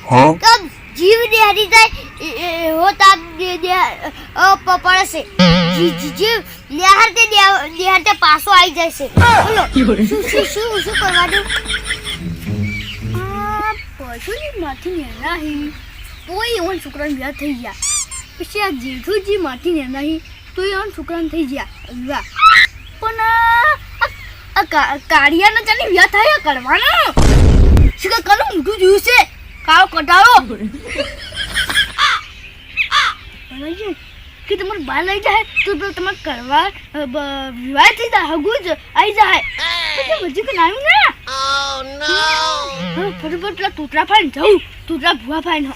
કબ જીવ ને હરી જાય હો તાપ દે પડે છે જીવ નિહારતે પાછો આવી જાય છે બોલો શું કરવાનું પશુની માથી નેના હી તોય ઓન છોકરાને વ્યાહ થઈ ગયા પછી આ જેઠુજી માથી નેના હી તોય ઓન છોકરાને થઈ ગયા વ્યાહ પણ કાળિયાના ચાની વ્યાહ થાય કરવાનો શીખા કાલું ઊંધું જોયું છે કાળો કટાળો કે તમારે બહાર લઈ જાય તો તમારે કરવા વિવાહ થઈ જાય હગું જ આવી જાય હજી કે નાયું ને ફટાફટ પેલા તૂતરા ફાઈને જાઉં તૂતરા ભૂવા ફાઈને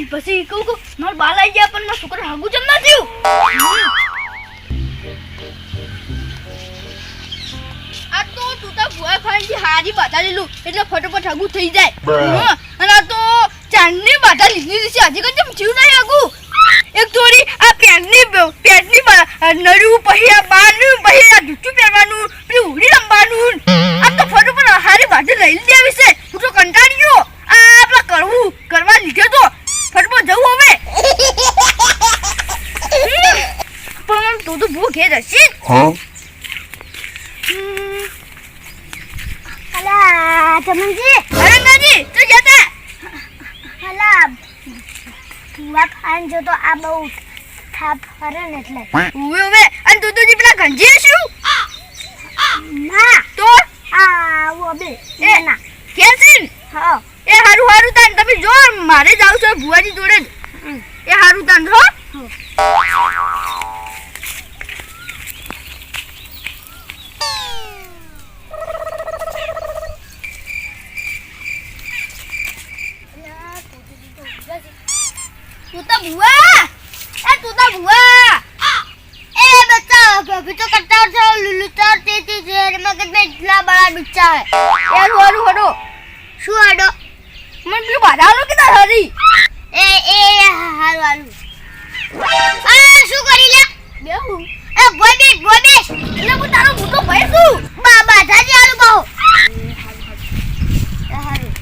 પછી કહું મારે બહાર લઈ જાય પણ મારા છોકરા હગું જમ ના થયું આ તો તૂતરા ભૂવા ફાઈને હારી બાધા લીધું એટલે ફટાફટ હગું થઈ જાય અને આ તો ચાંદની બાધા લીધી છે હજી કઈ થયું નહીં હગું એક થોડી આ પેટની નળું પછી આ બાનું પછી આ જૂઠું પહેરવાનું પેલું ઉડી રમવાનું આ તો ફટાફટ હારી બાધા લઈ લેવી છે હું તો કંટાળી ગયો આ આપણા કરવા લીધે તો ફટાફટ જવું હવે પણ તો બહુ ઘેર હશે અલા ચમનજી અરંગાજી તું જતા અલા ભૂવા ખાન જો તો આ બહુ થાપ ફરે ને એટલે ઉવે અને તું તો પેલા ગંજી શું ના તો આ વો બે ના કેસિન હા એ હારું તાન તમે જો મારે જાવ છો ભુવાજી જોડે એ હારું તાન હો તું તો ભુવા એ બચ્ચા અભી તો કટ્ટા છે લુલુચર તેતી જે મગજ મે ઇતના બડા બચ્ચા હે એ હારું હડો શું આડો મને પેલું બાધાલો કે ના હરી એ હારું આ શું કરી લે બેહુ એ બોય બેસ એટલે હું તારો મોટો ભાઈ છું બાબા જાજી આલુ બાહો હારું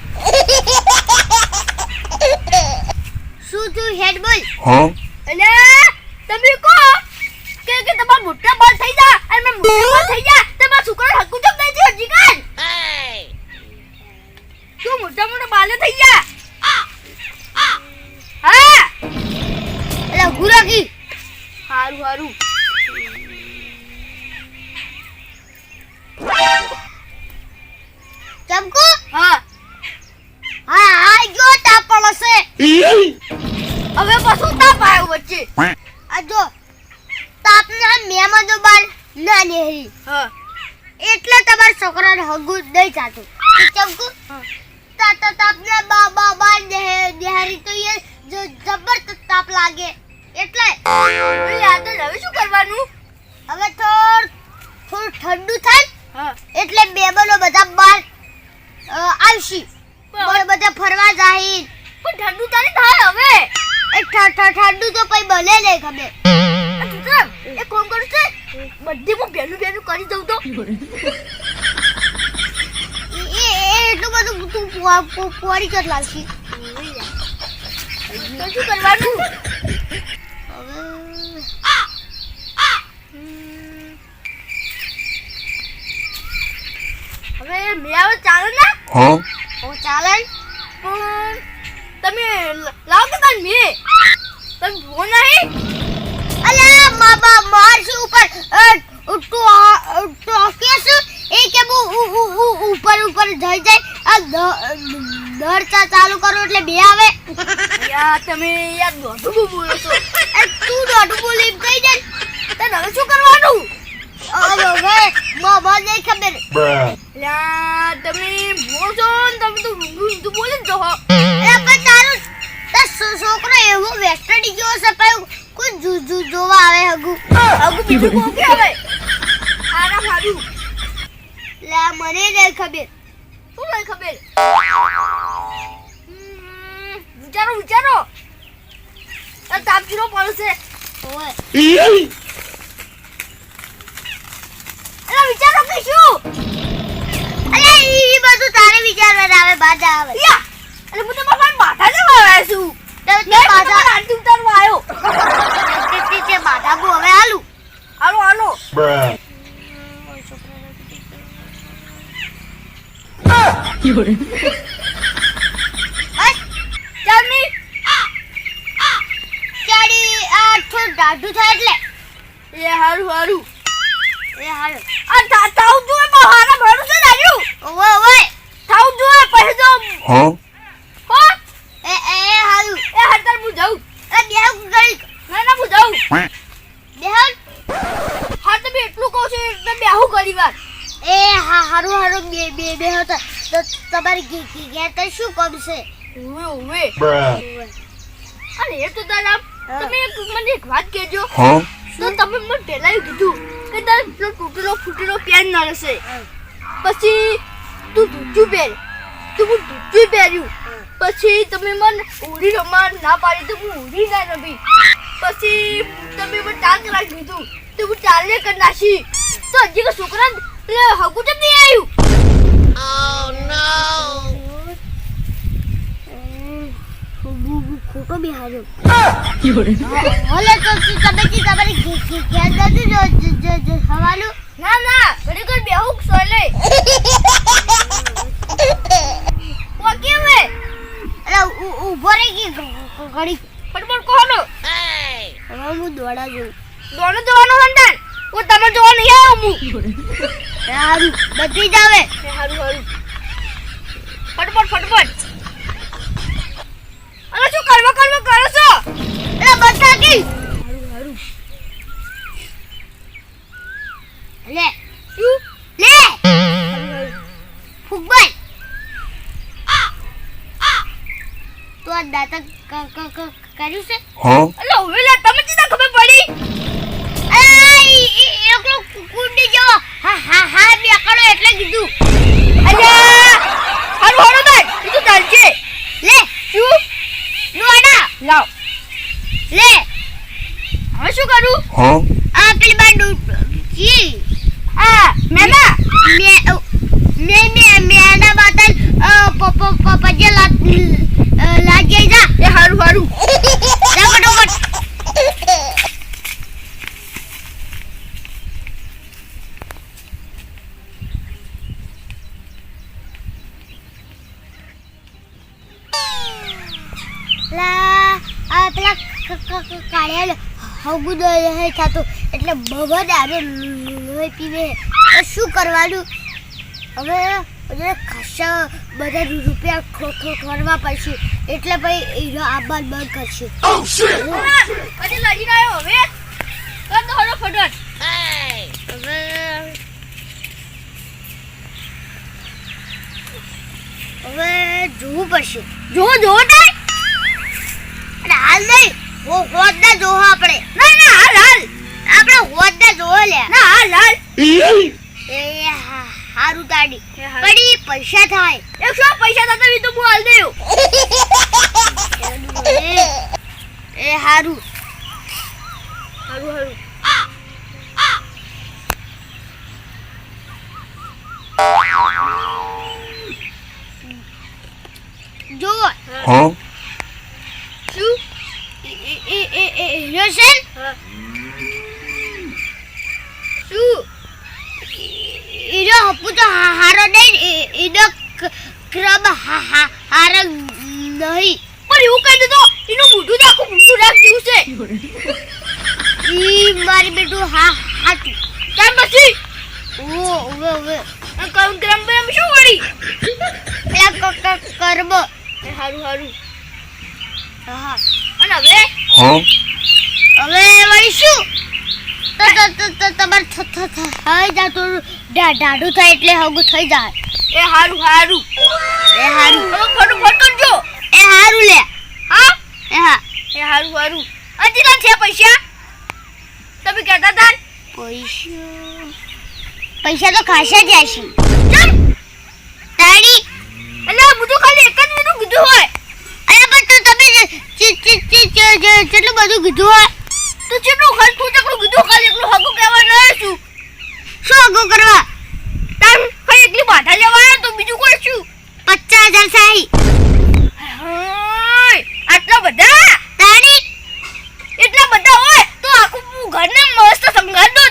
શું તું હેડ બોલ એટલે તમે કહો કે તમારા મોટા બાલ થઈ જા અને મેં મોટા બાલ થઈ જા તમારા છોકરા હકુ જમ નહીં છે હજી કાન શું મોટા બાલ થઈ જા હા એટલે ગુરાકી હારું ચમકો હા જો તાપ પડશે હવે પાછું તાપ આવ્યો વચ્ચે આ જો તાપના મેમાં તો બાર ના નેહરી હા એટલે તમારા છોકરાને હગું નહીં થાતું ચમકુ તાપના બાબા નેહરી તો એ જબરદસ્ત તાપ લાગે એટલે યાદ હવે શું કરવાનું હવે થોડું ઠંડુ થાય હા એટલે બેબલો બધા બહાર આવશી બધા ફરવા જાય પણ ઠંડુ તારી થાય હવે એ ઠંડુ તો પછી બને નહીં ખબર એ કોણ કરશે બધી હું બેનું કરી દઉં તો એટલું બધું તું પોરી કર લાવશી તો શું કરવાનું હવે મેળાવે ચાલે ને ઓ ચાલે પણ તમે લાવ કે તાર મે તમે ભો નહીં અલા બાબા માર શું ઉપર તો કેસ એ કે ઉપર જઈ જાય આ દરતા ચાલુ કરો એટલે બે આવે યાર તમે યાર દોઢું બોલો છો તું દોઢું બોલી કહી જાય તને હવે શું કરવાનું હવે બાબા નહીં ખબર યાર તમે ભો છો ને તમે તો ઊંધું બોલી જ હો પણ તારું છોકરો એવો વેસ્ટડી ગયો છે પણ કોઈ જોવા આવે હગુ બીજું કોણ કે આવે આરા મારું લે મને નહીં ખબર શું નહીં ખબર વિચારો આ તાપજીનો પડશે ઓય અરે વિચારો કે શું અરે ઈ બધું તારે વિચારવા આવે બાધા આવે યા એટલે હું તમારા બાધા લેવા આવ્યો છું. તે નહીં, હું બાધા તમારા આંટી ઉતારવા આવ્યો. તે બાધા હું હવે આલું. હાલો હાલો. ચાલની. ચાડી આ થોડું ડાઢું થાય એટલે એ હારું હારું. એ હાલો. આ થાવ જોઈએ બહારા ભરું છે દાજુ. ઓવે ઓવે થાવ જોઈએ પછી તો હો એ હાલું. એ હરતર હું જાઉં. એ બેહુ ગળી ના ના હું જાઉં. બેહુ. હા તમે એટલું કહો છો એટલે બેહું ઘણી વાર. એ હારું બેહો તો તમારી ઘેર તો શું કામ છે? ઓવે ઓવે. અને એ તો તારા તમે મને એક વાત કહેજો. તો તમે મને પહેલા કીધું કે તારે પેલો તૂટેલો ફૂટેલો પેન ન રહેશે. પછી તું ધૂચું પહેર તો હું ધૂચું પહેર્યું. પછી તમે મને હોળી રમવા ના પાડી તો હું હોળી ના રમી. પછી તમે મને ચાલ કરવા કીધું તો હું ચાલે કરી નાખી. તો હજી કે છોકરા એટલે હગું જ નહીં આવ્યું. ખોટો બિહાર્યો. ઓલે તો તમારી ઘેર નથી હવાલું. ના ના ઘડી ઘર બેહું સોલે. ઓ કેવે એટલે ઊભો રહી ગઈ ઘડી. ફટફટ કોનો હવે હું દોડા જઉં. દોનો જવાનો હંડાન ઓ તમે જોવા નહીં આવ્યો હું. હારું બધી જ આવે. એ હારું હારું. ફટફટ. અરે શું કરવા કરો છો? એટલે બધા કી હારું. લે શું? લે ફુગભાઈ તો આ દાતા કર્યું છે? અલે હવે લે તમે જ ના ખબર પડી. એકલો કુંડી જો હા બે કરો એટલે કીધું. અલ્યા હારું ભાઈ ઈ તો ચાલશે. લે શું? નોડા લાવ. લે હવે શું કરું? આ પેલી બાંડુ જી આ મેના મેના બાતલ પપ્પા લાગી જા. એ હારું જા ફટાફટ. પેલા કાળિયા હગું દહીં થતું એટલે બહુ દારૂ લોહી પીવે. શું કરવાનું હવે? ખાસા બધા રૂપિયા ખોરવા પડશે એટલે ભાઈ એનો આબાદ બંધ કરશે. પછી લડીને આવ્યો હવે કર દો હરો ફટફટ. હવે જોવું પડશે. જો તાય હાલ નહીં હોદના જોવો આપણે. ના હાલ આપણે હોદના જોવો લે. ના હાલ એ હારું તાડી પડી પૈસા થાય. 100 પૈસા થતા વી તો હું હાલ દેયો. એ હારું જો શું? રોશન શું? ઈરો હપુ તો હારો નહીં. ઈનો ક્રમ હારો નહીં. પણ એવું કહી દો એનું મોઢું આખું મોઢું રાખ જેવું છે. ઈ મારી બેટું હાટું કેમ પછી ઓવે ક્રમ શું વળી? પેલા કરબો. એ હારું. હા અને હવે વળી શું? તમારે થઈ જતું ડાઢું થાય એટલે હગું થઈ જાય. એ હારું એ હારું હવે ફટોફટ કરજો. એ હારું લે. હા એ હા એ હારું હજી ના છે પૈસા તમે કહેતા હતા ને? પૈસા તો ખાસા જ હશે. ચમ તારી એટલે હું તો ખાલી એક જ મિનિટ કીધું હોય. અરે પણ તો તમે કેટલું બધું કીધું હોય તો કેટલું ખર્ચ તું કેટલું કીધું ખાલી એકલું હગું કહેવા ન છું. શું હગું કરવા? તાર ભાઈ એકલી બાધા લેવા આવ્યો તો બીજું કોઈ શું? 50,000 સાહી. હાય, આટલા બધા તારી એટલા બધા હોય તો આખું ઘરને મસ્ત સંગાર દો.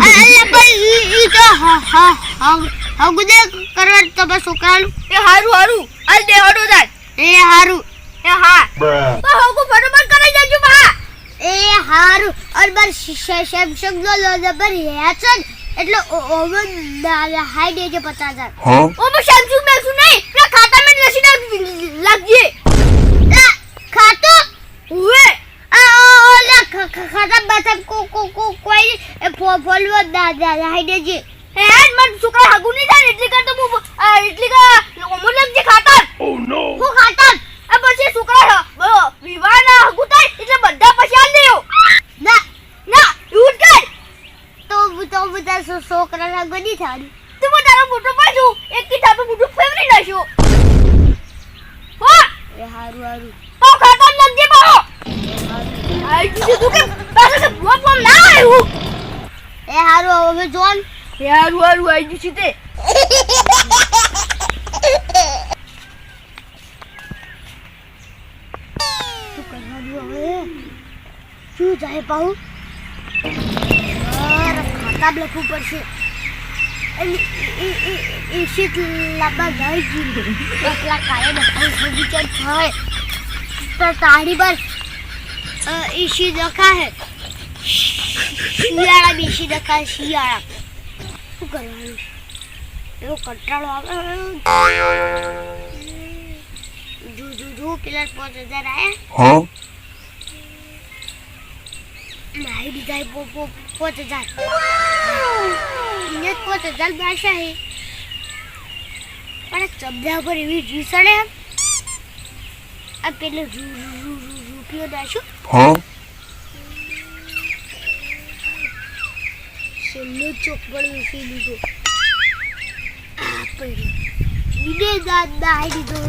અલ્લા પણ ઈ તો હા ગુદે કરવા તમારા છોકરાનું એ હારું આલ દે હડો જાલ. એ હારું એ હા તો હગુ ફટાફટ કરાઈ જાજો બા. એ હારું અરબર સેમસંગ નો લો નંબર હે છે એટલે ઓવર હાઈ દેજે 50,000. ઓ બસ સેમસંગ મેસું નહીં પેલા ખાતામાં લસી લાગજે. ખાતું ઓએ ઓલા ખાતા બાતા કોઈ ફોલવો હાઈ દેજે. હે મન છોકરા હગુ નહીં થાય એટલી કર તો હું એટલી કા ઓમો લાગજે ખાતા. Oh no! હું ખાતા આ પછી છોકરા વિવાહના હગુ થાય એટલે બધા પછી આલ દેયો. ના ના એવું જ કર. તો બધા છોકરા લાગો નહીં થાડી. તું મને તારો ફોટો પાડજો એક કિતાબ ફોટો ફેવરી નાખ્યો. હો એ હારું તો ખાતા લાગજે બા. આઈ તું કે પાસે કે ફોન ના આવ્યું. એ હારું હવે જોન હારું આઈ જશે તે. શું કરવાનું હવે શું જાય પાઉ ખાતા લખવું પડશે. એ શીત લાંબા જાય ગયું એટલા કાળે નખાય વિચાર થાય તો તાળી પર ઈશી દખા હે શિયાળા બીસી દખા શિયાળા શું કરવાનું એવો કંટાળો આવે. જો પેલા 5,000 આયા Huh? નાઈ દીધા 5,000 ઇને 5,000 ભાષા હે પણ ચબડા પર એવી જીસડે આ પેલો રૂપિયો દાશો Huh? છેલ્લો ચોકડ વીસી લીધો આ પડ્યો ઈને દાદ નાઈ દીધો